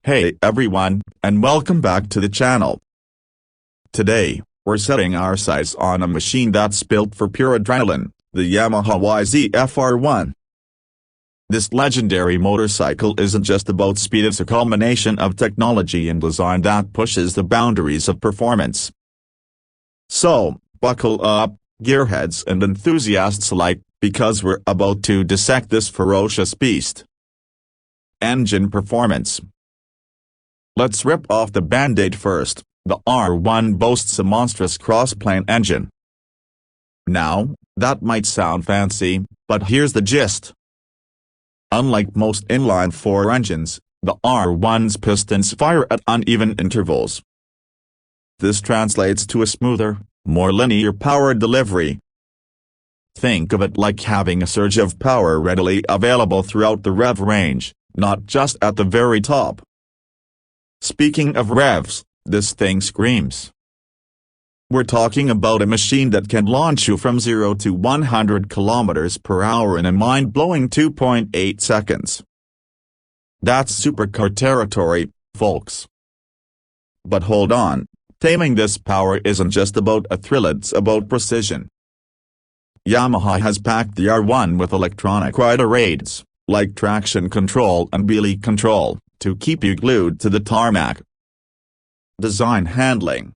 Hey everyone, and welcome back to the channel. Today, we're setting our sights on a machine that's built for pure adrenaline, the Yamaha YZF-R1. This legendary motorcycle isn't just about speed, it's a culmination of technology and design that pushes the boundaries of performance. So, buckle up, gearheads and enthusiasts alike, because we're about to dissect this ferocious beast. Engine performance. Let's rip off the band-aid first. The R1 boasts a monstrous cross-plane engine. Now, that might sound fancy, but here's the gist. Unlike most inline-4 engines, the R1's pistons fire at uneven intervals. This translates to a smoother, more linear power delivery. Think of it like having a surge of power readily available throughout the rev range, not just at the very top. Speaking of revs, this thing screams. We're talking about a machine that can launch you from 0 to 100 kilometers per hour in a mind-blowing 2.8 seconds. That's supercar territory, folks. But hold on, taming this power isn't just about a thrill, it's about precision. Yamaha has packed the R1 with electronic rider aids, like traction control and wheelie control, to keep you glued to the tarmac. Design handling.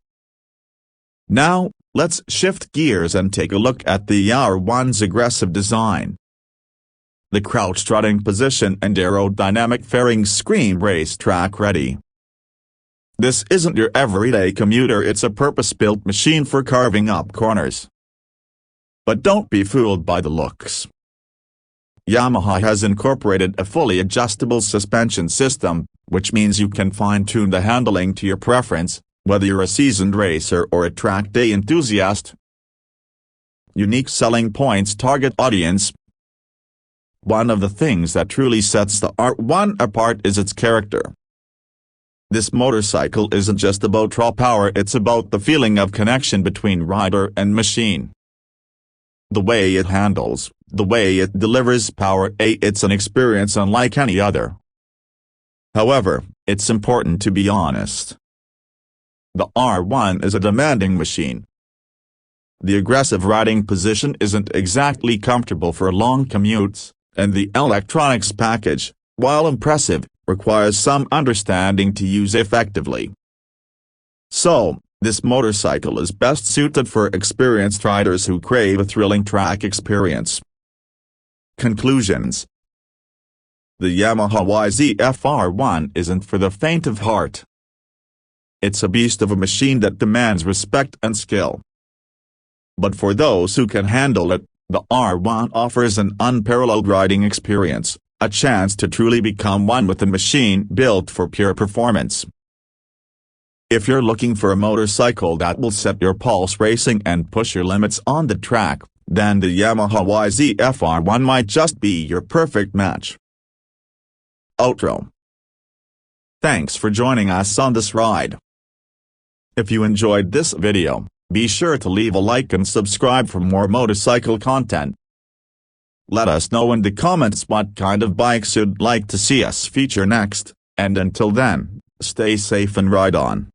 Now, let's shift gears and take a look at the R1's aggressive design. The crouch strutting position and aerodynamic fairings scream racetrack ready. This isn't your everyday commuter, it's a purpose-built machine for carving up corners. But don't be fooled by the looks. Yamaha has incorporated a fully adjustable suspension system, which means you can fine-tune the handling to your preference, whether you're a seasoned racer or a track day enthusiast. Unique selling points. Target audience. One of the things that truly sets the R1 apart is its character. This motorcycle isn't just about raw power, it's about the feeling of connection between rider and machine. The way it handles, the way it delivers power, it's an experience unlike any other. However, it's important to be honest. The R1 is a demanding machine. The aggressive riding position isn't exactly comfortable for long commutes, and the electronics package, while impressive, requires some understanding to use effectively. So, this motorcycle is best suited for experienced riders who crave a thrilling track experience. Conclusions. The Yamaha YZF-R1 isn't for the faint of heart. It's a beast of a machine that demands respect and skill. But for those who can handle it, the R1 offers an unparalleled riding experience, a chance to truly become one with a machine built for pure performance. If you're looking for a motorcycle that will set your pulse racing and push your limits on the track, then the Yamaha YZF-R1 might just be your perfect match. Outro. Thanks for joining us on this ride. If you enjoyed this video, be sure to leave a like and subscribe for more motorcycle content. Let us know in the comments what kind of bikes you'd like to see us feature next, and until then, stay safe and ride on.